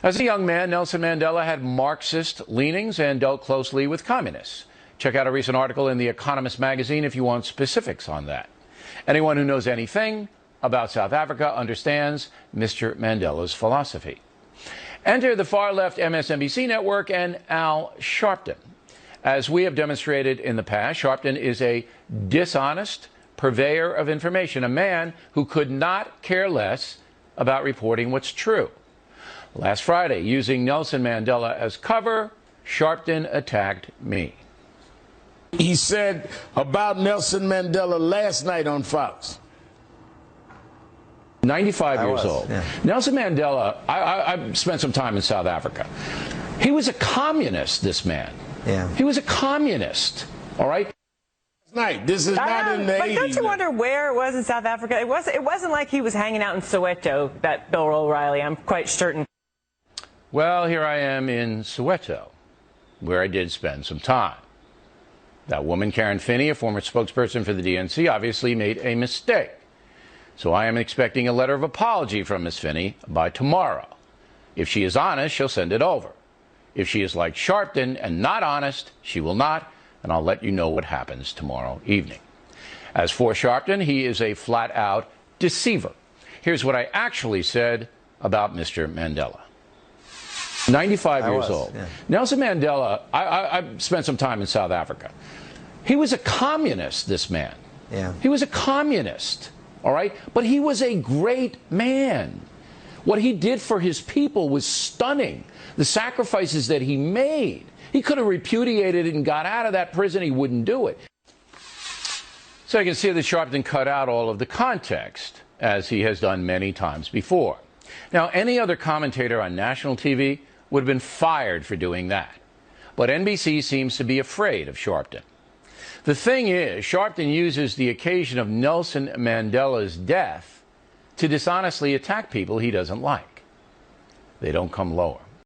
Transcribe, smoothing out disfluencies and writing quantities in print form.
As a young man, Nelson Mandela had Marxist leanings and dealt closely with communists. Check out a recent article in The Economist magazine if you want specifics on that. Anyone who knows anything about South Africa understands Mr. Mandela's philosophy. Enter the far-left MSNBC network and Al Sharpton. As we have demonstrated in the past, Sharpton is a dishonest purveyor of information, a man who could not care less about reporting what's true. Last Friday, using Nelson Mandela as cover, Sharpton attacked me. He said about Nelson Mandela last night on Fox. 95 years old. Yeah. Nelson Mandela, I spent some time in South Africa. He was a communist, this man. Yeah. He was a communist, all right? This is not in the 80s. But don't you wonder where it was in South Africa? It wasn't like he was hanging out in Soweto, that Bill O'Reilly, I'm quite certain. Well, here I am in Soweto, where I did spend some time. That woman, Karen Finney, a former spokesperson for the DNC, obviously made a mistake. So I am expecting a letter of apology from Ms. Finney by tomorrow. If she is honest, she'll send it over. If she is like Sharpton and not honest, she will not, and I'll let you know what happens tomorrow evening. As for Sharpton, he is a flat-out deceiver. Here's what I actually said about Mr. Mandela. 95 years old. Yeah. Nelson Mandela, I spent some time in South Africa. He was a communist, this man. Yeah. He was a communist, all right? But he was a great man. What he did for his people was stunning. The sacrifices that he made. He could have repudiated it and got out of that prison. He wouldn't do it. So you can see that Sharpton cut out all of the context, as he has done many times before. Now, any other commentator on national TV would have been fired for doing that. But NBC seems to be afraid of Sharpton. The thing is, Sharpton uses the occasion of Nelson Mandela's death to dishonestly attack people he doesn't like. They don't come lower.